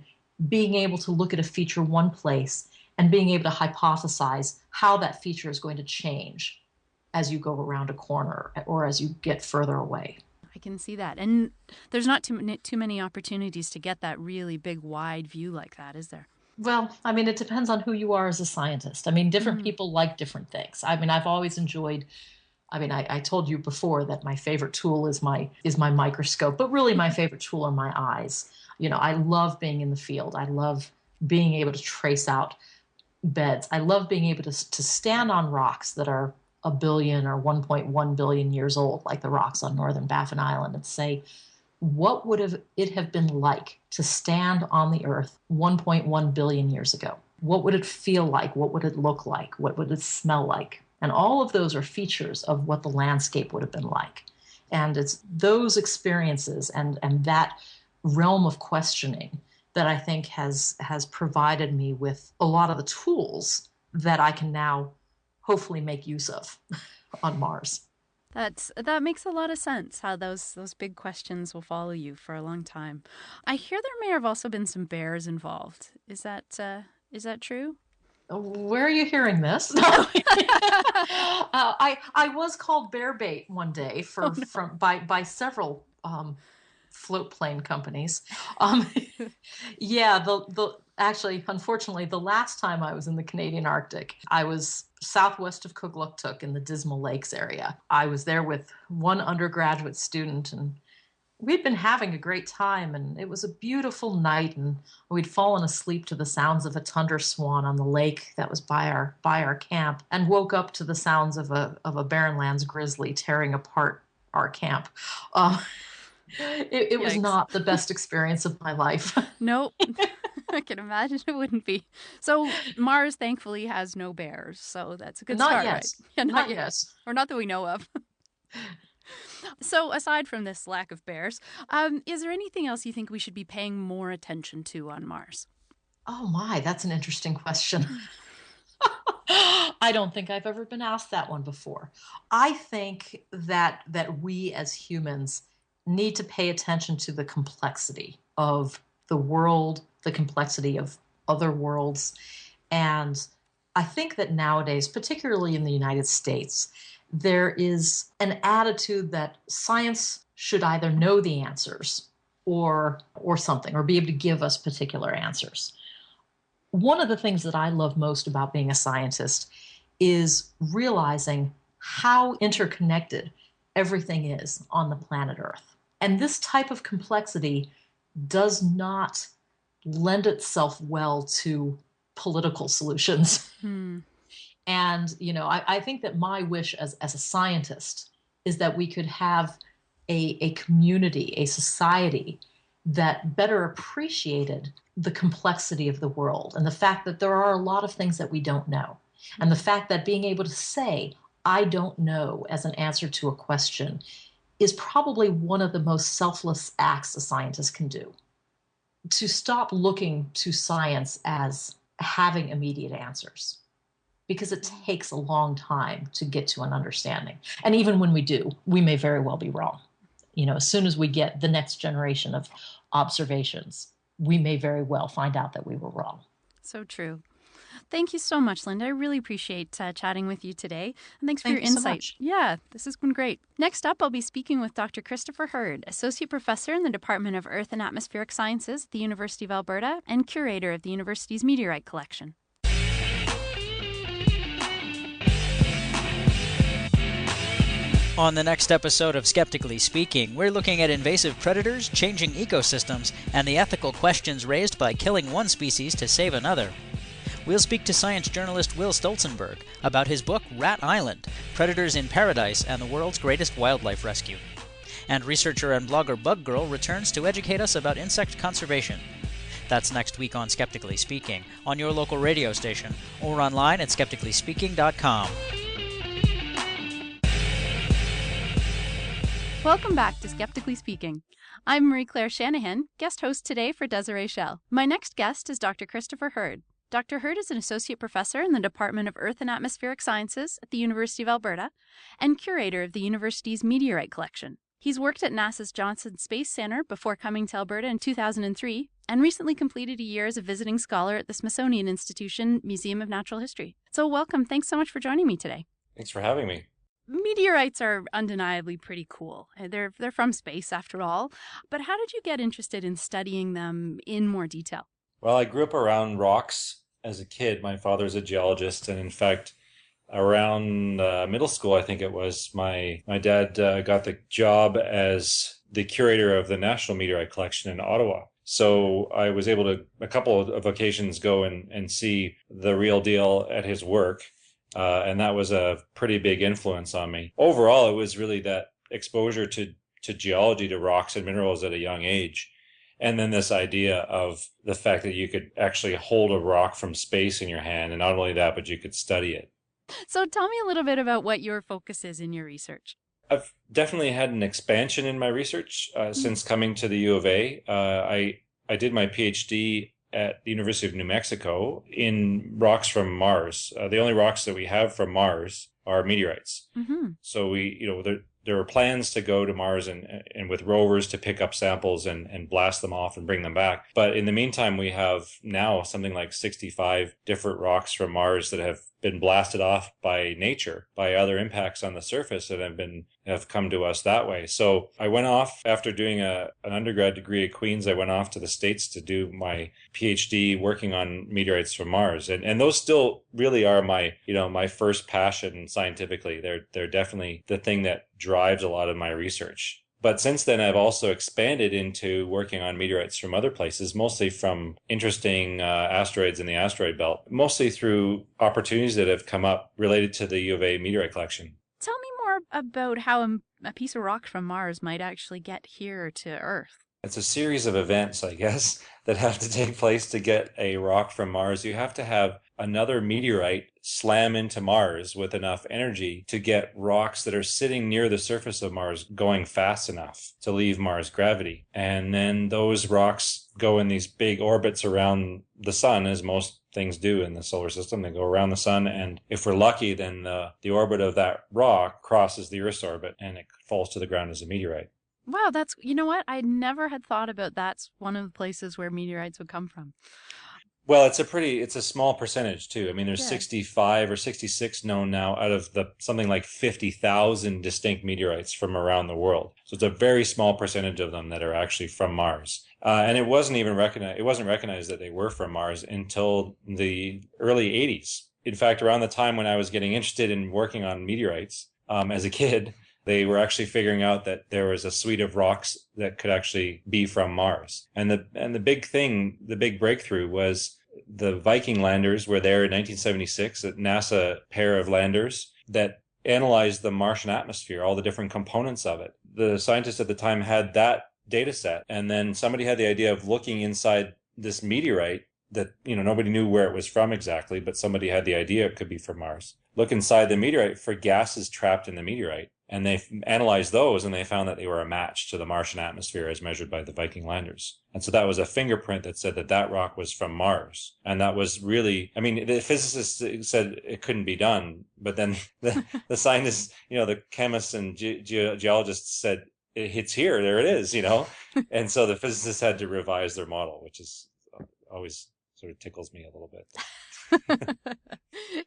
being able to look at a feature one place and being able to hypothesize how that feature is going to change as you go around a corner or as you get further away. I can see that. And there's not too many opportunities to get that really big, wide view like that, is there? Well, it depends on who you are as a scientist. Different people like different things. I've always enjoyed, I told you before that my favorite tool is my microscope, but really my favorite tool are my eyes. I love being in the field. I love being able to trace out beds. I love being able to stand on rocks that are 1 billion or 1.1 billion years old, like the rocks on northern Baffin Island, and say, what would it have been like to stand on the Earth 1.1 billion years ago? What would it feel like? What would it look like? What would it smell like? And all of those are features of what the landscape would have been like. And it's those experiences and that realm of questioning that I think has provided me with a lot of the tools that I can now hopefully make use of on Mars. That makes a lot of sense, how those big questions will follow you for a long time. I hear there may have also been some bears involved. Is that true? Where are you hearing this? I was called bear bait one day by several float plane companies. Actually, unfortunately, the last time I was in the Canadian Arctic, I was southwest of Kugluktuk in the Dismal Lakes area. I was there with one undergraduate student, and we'd been having a great time, and it was a beautiful night, and we'd fallen asleep to the sounds of a tundra swan on the lake that was by our camp, and woke up to the sounds of a Barren Lands grizzly tearing apart our camp. It was not the best experience of my life. Nope. I can imagine it wouldn't be. So Mars thankfully has no bears, so that's a good start, right? Yeah, not yet. Or not that we know of. So aside from this lack of bears, is there anything else you think we should be paying more attention to on Mars? Oh my, that's an interesting question. I don't think I've ever been asked that one before. I think that we as humans need to pay attention to the complexity of the world, the complexity of other worlds. And I think that nowadays, particularly in the United States, there is an attitude that science should either know the answers or something, or be able to give us particular answers. One of the things that I love most about being a scientist is realizing how interconnected everything is on the planet Earth. And this type of complexity does not lend itself well to political solutions. And, I think that my wish as a scientist is that we could have a community, a society that better appreciated the complexity of the world and the fact that there are a lot of things that we don't know. And the fact that being able to say, I don't know, as an answer to a question is probably one of the most selfless acts a scientist can do. To stop looking to science as having immediate answers, because it takes a long time to get to an understanding. And even when we do, we may very well be wrong. As soon as we get the next generation of observations, we may very well find out that we were wrong. So true. Thank you so much, Linda. I really appreciate chatting with you today. And thanks for your insight. So much. Yeah, this has been great. Next up, I'll be speaking with Dr. Christopher Hurd, Associate Professor in the Department of Earth and Atmospheric Sciences at the University of Alberta and Curator of the university's meteorite collection. On the next episode of Skeptically Speaking, we're looking at invasive predators, changing ecosystems, and the ethical questions raised by killing one species to save another. We'll speak to science journalist Will Stolzenberg about his book Rat Island, Predators in Paradise and the World's Greatest Wildlife Rescue. And researcher and blogger Bug Girl returns to educate us about insect conservation. That's next week on Skeptically Speaking, on your local radio station, or online at skepticallyspeaking.com. Welcome back to Skeptically Speaking. I'm Marie-Claire Shanahan, guest host today for Desiree Schell. My next guest is Dr. Christopher Hurd. Dr. Hurd is an associate professor in the Department of Earth and Atmospheric Sciences at the University of Alberta and curator of the university's meteorite collection. He's worked at NASA's Johnson Space Center before coming to Alberta in 2003 and recently completed a year as a visiting scholar at the Smithsonian Institution Museum of Natural History. So welcome. Thanks so much for joining me today. Thanks for having me. Meteorites are undeniably pretty cool. They're from space, after all. But how did you get interested in studying them in more detail? Well, I grew up around rocks as a kid. My father's a geologist, and in fact, around middle school, I think it was, my dad got the job as the curator of the National Meteorite Collection in Ottawa. So I was able to, a couple of occasions, go and see the real deal at his work. And that was a pretty big influence on me. Overall, it was really that exposure to geology, to rocks and minerals at a young age. And then this idea of the fact that you could actually hold a rock from space in your hand. And not only that, but you could study it. So tell me a little bit about what your focus is in your research. I've definitely had an expansion in my research since coming to the U of A. I did my PhD at the University of New Mexico in rocks from Mars. The only rocks that we have from Mars are meteorites. Mm-hmm. So there were plans to go to Mars and with rovers to pick up samples and blast them off and bring them back. But in the meantime, we have now something like 65 different rocks from Mars that have been blasted off by nature, by other impacts on the surface that have come to us that way. So I went off after doing an undergrad degree at Queen's. I went off to the States to do my PhD working on meteorites from Mars. And those still really are my first passion scientifically. They're definitely the thing that drives a lot of my research. But since then, I've also expanded into working on meteorites from other places, mostly from interesting asteroids in the asteroid belt, mostly through opportunities that have come up related to the U of A meteorite collection. Tell me more about how a piece of rock from Mars might actually get here to Earth. It's a series of events, I guess, that have to take place to get a rock from Mars. You have to have another meteorite slam into Mars with enough energy to get rocks that are sitting near the surface of Mars going fast enough to leave Mars gravity. And then those rocks go in these big orbits around the sun, as most things do in the solar system. They go around the sun, and if we're lucky, then the orbit of that rock crosses the Earth's orbit and it falls to the ground as a meteorite. Wow, you know what? I never had thought about that's one of the places where meteorites would come from. Well, it's a small percentage too. I mean, there's Yeah. 65 or 66 known now out of the something like 50,000 distinct meteorites from around the world. So it's a very small percentage of them that are actually from Mars. And it wasn't recognized that they were from Mars until the early 80s. In fact, around the time when I was getting interested in working on meteorites, as a kid, they were actually figuring out that there was a suite of rocks that could actually be from Mars. And the big breakthrough was the Viking landers were there in 1976, a NASA pair of landers that analyzed the Martian atmosphere, all the different components of it. The scientists at the time had that data set, and then somebody had the idea of looking inside this meteorite that, nobody knew where it was from exactly, but somebody had the idea it could be from Mars. Look inside the meteorite for gases trapped in the meteorite. And they analyzed those, and they found that they were a match to the Martian atmosphere as measured by the Viking landers. And so that was a fingerprint that said that rock was from Mars. And that was really, I mean, the physicists said it couldn't be done, but then the scientists, the chemists and geologists said, it's here, there it is, And so the physicists had to revise their model, which is always sort of tickles me a little bit.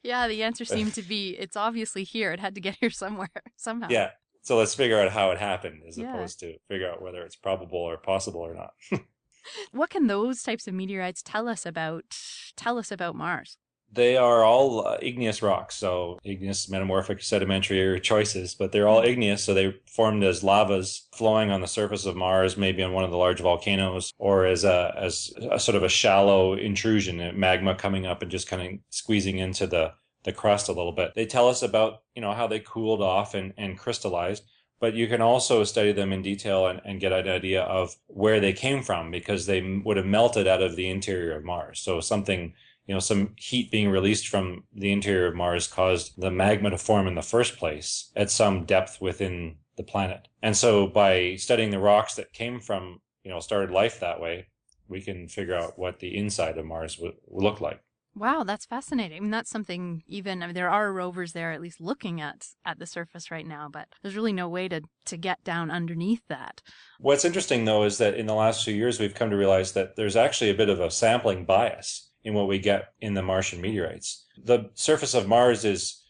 Yeah, the answer seemed to be, it's obviously here. It had to get here somewhere, somehow. Yeah. So let's figure out how it happened as opposed to figure out whether it's probable or possible or not. What can those types of meteorites tell us about Mars? They are all igneous rocks, so igneous, metamorphic, sedimentary are choices, but they're all igneous, so they formed as lavas flowing on the surface of Mars, maybe on one of the large volcanoes, or as a sort of a shallow intrusion, magma coming up and just kind of squeezing into the crust a little bit. They tell us about, how they cooled off and crystallized, but you can also study them in detail and get an idea of where they came from, because they would have melted out of the interior of Mars. So something, some heat being released from the interior of Mars caused the magma to form in the first place at some depth within the planet. And so by studying the rocks that came from, started life that way, we can figure out what the inside of Mars would look like. Wow, that's fascinating. I mean, that's something there are rovers there at least looking at the surface right now, but there's really no way to get down underneath that. What's interesting, though, is that in the last few years, we've come to realize that there's actually a bit of a sampling bias in what we get in the Martian meteorites. The surface of Mars is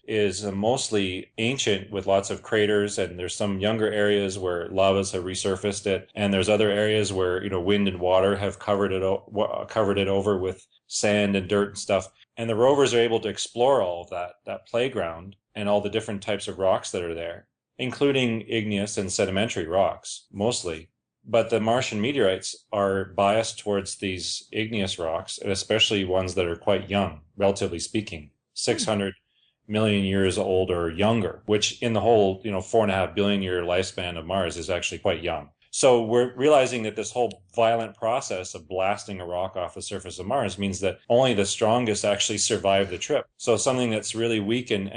mostly ancient with lots of craters, and there's some younger areas where lavas have resurfaced it, and there's other areas where wind and water have covered it over with sand and dirt and stuff. And the rovers are able to explore all of that playground and all the different types of rocks that are there, including igneous and sedimentary rocks mostly. But the Martian meteorites are biased towards these igneous rocks, and especially ones that are quite young, relatively speaking, 600 million years old or younger, which in the whole, 4.5 billion year lifespan of Mars is actually quite young. So we're realizing that this whole violent process of blasting a rock off the surface of Mars means that only the strongest actually survive the trip. So something that's really weak and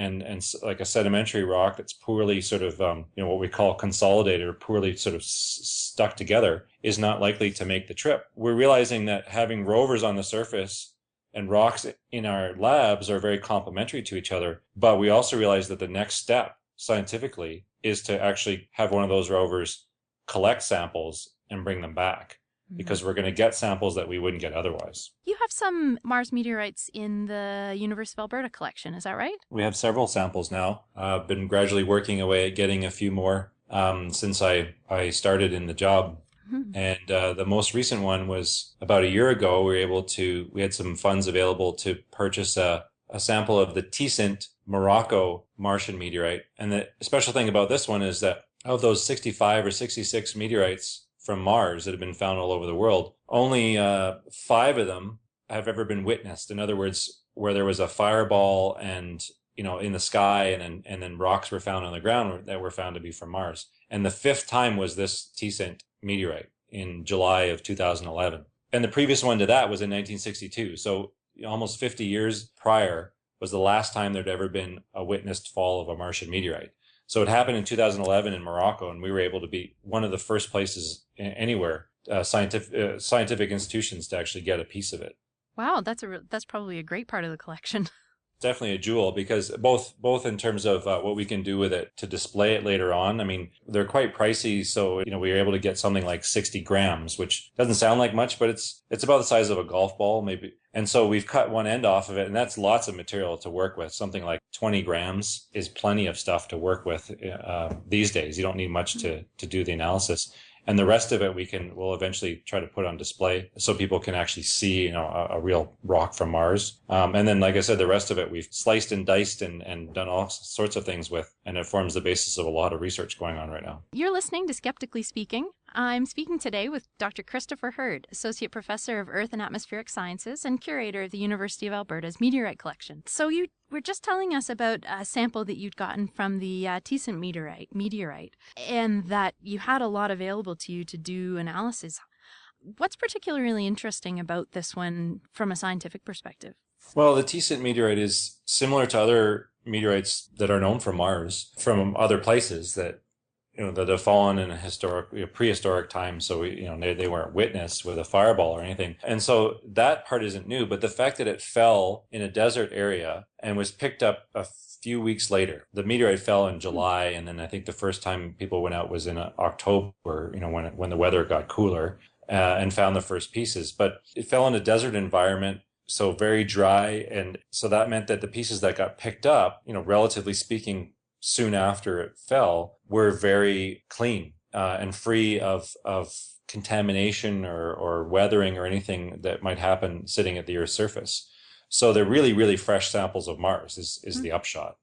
like a sedimentary rock that's poorly sort of, what we call consolidated or poorly sort of stuck together is not likely to make the trip. We're realizing that having rovers on the surface and rocks in our labs are very complementary to each other. But we also realize that the next step scientifically is to actually have one of those rovers collect samples and bring them back, because we're going to get samples that we wouldn't get otherwise. You have some Mars meteorites in the University of Alberta collection, is that right? We have several samples now. I've been gradually working away at getting a few more since I started in the job. And the most recent one was about a year ago. We had some funds available to purchase a sample of the Tcent Morocco Martian meteorite. And the special thing about this one is that of those 65 or 66 meteorites from Mars that have been found all over the world, only 5 of them have ever been witnessed. In other words, where there was a fireball and, in the sky, and then rocks were found on the ground that were found to be from Mars. And the 5th time was this Tcent meteorite in July of 2011. And the previous one to that was in 1962. So almost 50 years prior was the last time there'd ever been a witnessed fall of a Martian meteorite. So it happened in 2011 in Morocco, and we were able to be one of the first places anywhere, scientific institutions to actually get a piece of it. Wow, that's probably a great part of the collection. Definitely a jewel, because both in terms of what we can do with it to display it later on. I mean, they're quite pricey, so we were able to get something like 60 grams, which doesn't sound like much, but it's about the size of a golf ball, maybe. And so we've cut one end off of it, and that's lots of material to work with. Something like 20 grams is plenty of stuff to work with these days. You don't need much to do the analysis. And the rest of it we'll eventually try to put on display so people can actually see, a real rock from Mars. And then, like I said, the rest of it we've sliced and diced and done all sorts of things with, and it forms the basis of a lot of research going on right now. You're listening to Skeptically Speaking. I'm speaking today with Dr. Christopher Hurd, Associate Professor of Earth and Atmospheric Sciences and Curator of the University of Alberta's Meteorite Collection. So you were just telling us about a sample that you'd gotten from the Thiessen meteorite, and that you had a lot available to you to do analysis. What's particularly interesting about this one from a scientific perspective? Well, the Thiessen meteorite is similar to other meteorites that are known from Mars, from other places that that have fallen in a prehistoric time. So they weren't witnessed with a fireball or anything. And so that part isn't new, but the fact that it fell in a desert area and was picked up a few weeks later. The meteorite fell in July, and then I think the first time people went out was in October, when the weather got cooler, and found the first pieces. But it fell in a desert environment, so very dry. And so that meant that the pieces that got picked up, relatively speaking, soon after it fell, were very clean and free of contamination or weathering or anything that might happen sitting at the Earth's surface. So they're really, really fresh samples of Mars is the upshot.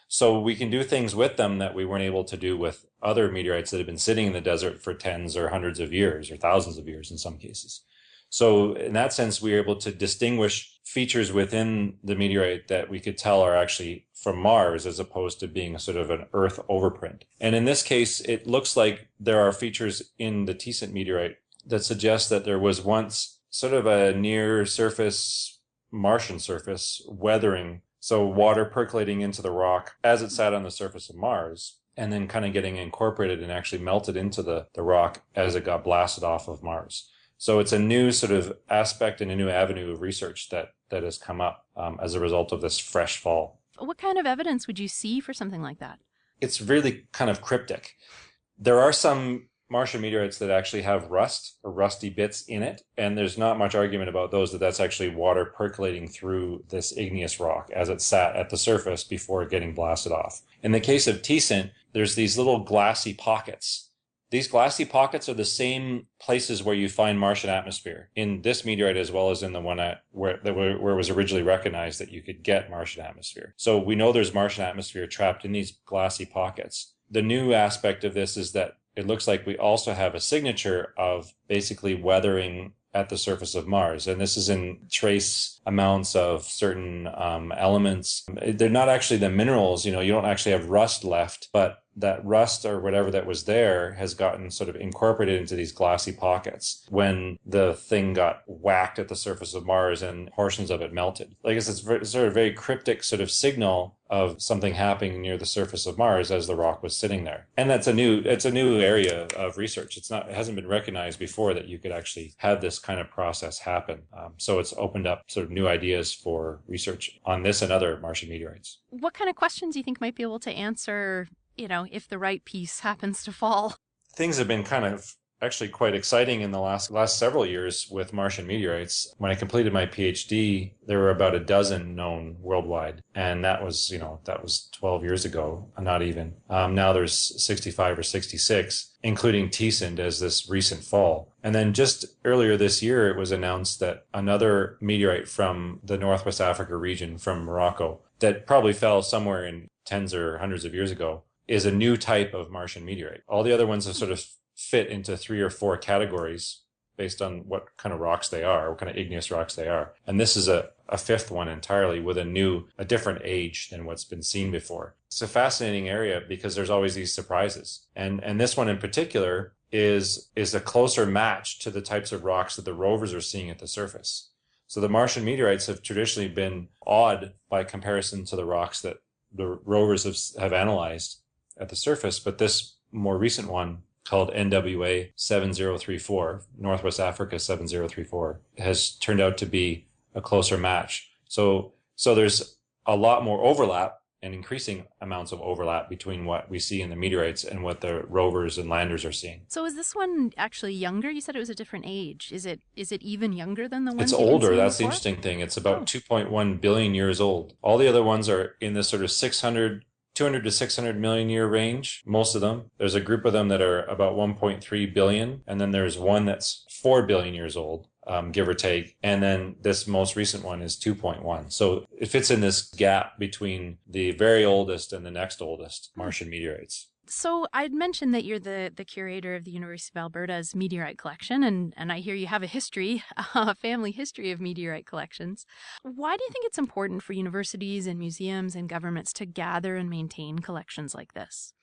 So we can do things with them that we weren't able to do with other meteorites that have been sitting in the desert for tens or hundreds of years or thousands of years in some cases. So in that sense, we were able to distinguish features within the meteorite that we could tell are actually from Mars, as opposed to being a sort of an Earth overprint. And in this case, it looks like there are features in the Thiessen meteorite that suggest that there was once sort of a near surface Martian surface weathering, so water percolating into the rock as it sat on the surface of Mars, and then kind of getting incorporated and actually melted into the rock as it got blasted off of Mars. So it's a new sort of aspect and a new avenue of research that has come up as a result of this fresh fall. What kind of evidence would you see for something like that? It's really kind of cryptic. There are some Martian meteorites that actually have rust or rusty bits in it, and there's not much argument about those, that's actually water percolating through this igneous rock as it sat at the surface before getting blasted off. In the case of Thiessen, there's these little glassy pockets. These glassy pockets are the same places where you find Martian atmosphere in this meteorite, as well as in the one where it was originally recognized that you could get Martian atmosphere. So we know there's Martian atmosphere trapped in these glassy pockets. The new aspect of this is that it looks like we also have a signature of basically weathering at the surface of Mars. And this is in trace amounts of certain elements. They're not actually the minerals, you don't actually have rust left, but that rust or whatever that was there has gotten sort of incorporated into these glassy pockets when the thing got whacked at the surface of Mars and portions of it melted. I guess it's sort of very cryptic sort of signal of something happening near the surface of Mars as the rock was sitting there. And it's a new area of research. It hasn't been recognized before that you could actually have this kind of process happen. So it's opened up sort of new ideas for research on this and other Martian meteorites. What kind of questions do you think might be able to answer, if the right piece happens to fall? Things have been kind of actually quite exciting in the last several years with Martian meteorites. When I completed my PhD, there were about a dozen known worldwide, and that was 12 years ago, not even. Now there's 65 or 66, including Thiessen as this recent fall. And then just earlier this year, it was announced that another meteorite from the Northwest Africa region, from Morocco, that probably fell somewhere in tens or hundreds of years ago, is a new type of Martian meteorite. All the other ones have sort of fit into 3 or 4 categories based on what kind of rocks they are, what kind of igneous rocks they are. And this is a 5th one entirely with a different age than what's been seen before. It's a fascinating area because there's always these surprises. And this one in particular is a closer match to the types of rocks that the rovers are seeing at the surface. So the Martian meteorites have traditionally been odd by comparison to the rocks that the rovers have analyzed at the surface, but this more recent one, called NWA 7034, Northwest Africa 7034, has turned out to be a closer match. So there's a lot more overlap and increasing amounts of overlap between what we see in the meteorites and what the rovers and landers are seeing. So is this one actually younger? You said it was a different age. Is it even younger than the one? It's you've been older. seeing That's the before? interesting thing. It's about 2.1 billion years old. All the other ones are in this sort of 200 to 600 million year range, most of them. There's a group of them that are about 1.3 billion, and then there's one that's 4 billion years old, give or take. And then this most recent one is 2.1. So it fits in this gap between the very oldest and the next oldest Martian meteorites. So I'd mentioned that you're the curator of the University of Alberta's meteorite collection, and I hear you have a family history of meteorite collections. Why do you think it's important for universities and museums and governments to gather and maintain collections like this?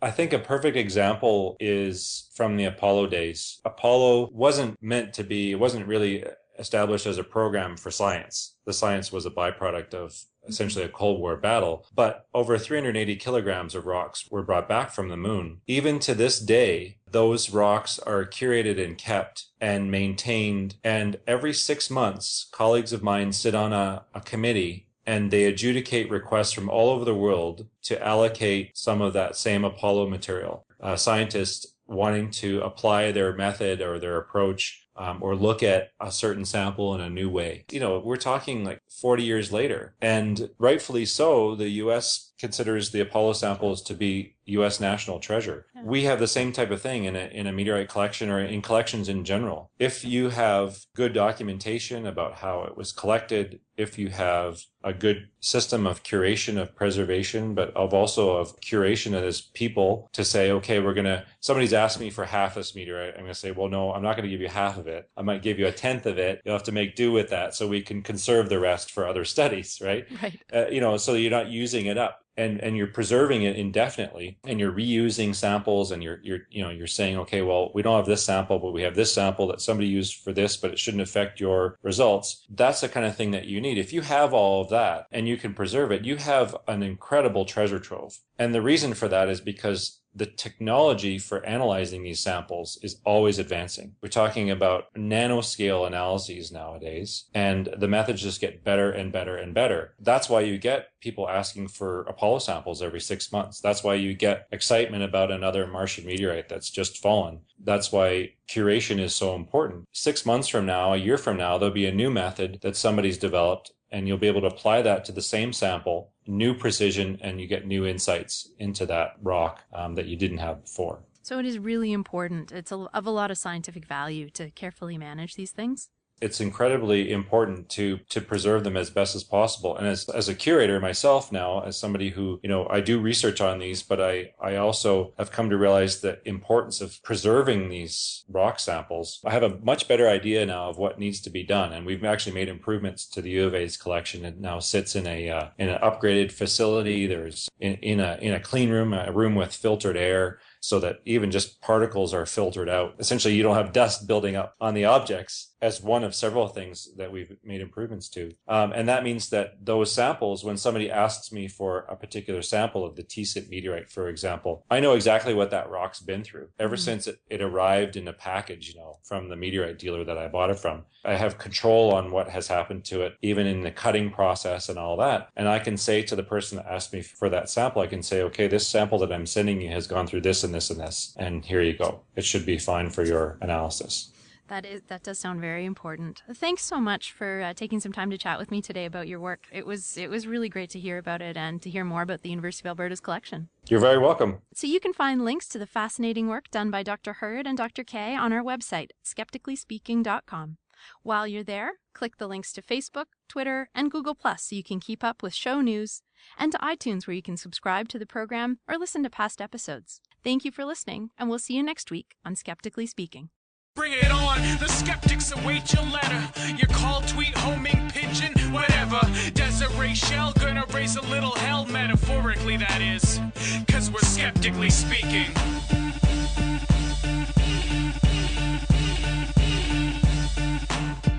I think a perfect example is from the Apollo days. Apollo wasn't really established as a program for science. The science was a byproduct of essentially a Cold War battle. But over 380 kilograms of rocks were brought back from the moon. Even to this day, those rocks are curated and kept and maintained. And every 6 months, colleagues of mine sit on a committee and they adjudicate requests from all over the world to allocate some of that same Apollo material. Scientists wanting to apply their method or their approach or look at a certain sample in a new way. We're talking like 40 years later, and rightfully so, the U.S. considers the Apollo samples to be U.S. national treasure. Yeah. We have the same type of thing in a meteorite collection or in collections in general. If you have good documentation about how it was collected, if you have a good system of curation, of preservation, but also of curation as people to say, okay, somebody's asked me for half this meteorite. I'm going to say, well, no, I'm not going to give you half of it. I might give you a tenth of it. You'll have to make do with that so we can conserve the rest for other studies, right? Right. So you're not using it up. And you're preserving it indefinitely, and you're reusing samples, and you're saying, okay, well, we don't have this sample, but we have this sample that somebody used for this, but it shouldn't affect your results. That's the kind of thing that you need. If you have all of that and you can preserve it, you have an incredible treasure trove. And the reason for that is because the technology for analyzing these samples is always advancing. We're talking about nanoscale analyses nowadays, and the methods just get better and better and better. That's why you get people asking for Apollo samples every 6 months. That's why you get excitement about another Martian meteorite that's just fallen. That's why curation is so important. 6 months from now, a year from now, there'll be a new method that somebody's developed, and you'll be able to apply that to the same sample, new precision, and you get new insights into that rock that you didn't have before. So it is really important. It's of a lot of scientific value to carefully manage these things. It's incredibly important to preserve them as best as possible. And as a curator myself now, as somebody who, I do research on these, but I also have come to realize the importance of preserving these rock samples. I have a much better idea now of what needs to be done. And we've actually made improvements to the U of A's collection. It now sits in an upgraded facility. There's in a clean room, a room with filtered air, so that even just particles are filtered out. Essentially, you don't have dust building up on the objects as one of several things that we've made improvements to. And that means that those samples, when somebody asks me for a particular sample of the T-SIT meteorite, for example, I know exactly what that rock's been through ever since it arrived in a package, from the meteorite dealer that I bought it from. I have control on what has happened to it, even in the cutting process and all that. And I can say to the person that asked me for that sample, I can say, okay, this sample that I'm sending you has gone through this and this and this, and here you go. It should be fine for your analysis. That does sound very important. Thanks so much for taking some time to chat with me today about your work. It was really great to hear about it and to hear more about the University of Alberta's collection. You're very welcome. So you can find links to the fascinating work done by Dr. Hurd and Dr. Kah on our website, skepticallyspeaking.com. While you're there, click the links to Facebook, Twitter, and Google+, so you can keep up with show news, and to iTunes, where you can subscribe to the program or listen to past episodes. Thank you for listening, and we'll see you next week on Skeptically Speaking. Bring it on, the skeptics await your letter. Your call, tweet, homing, pigeon, whatever. Desiree Shell gonna raise a little hell, metaphorically that is. 'Cause we're skeptically speaking.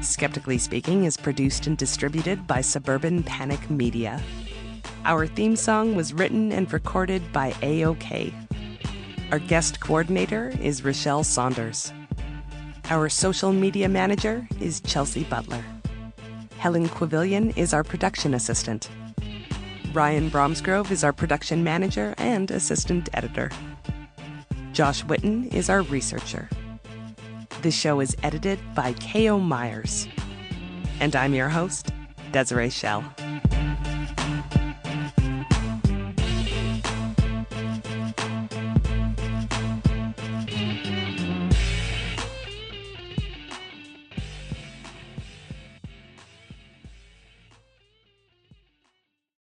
Skeptically Speaking is produced and distributed by Suburban Panic Media. Our theme song was written and recorded by A-OK. Our guest coordinator is Rochelle Saunders. Our social media manager is Chelsea Butler. Helen Quavillion is our production assistant. Ryan Bromsgrove is our production manager and assistant editor. Josh Witten is our researcher. This show is edited by K.O. Myers. And I'm your host, Desiree Schell.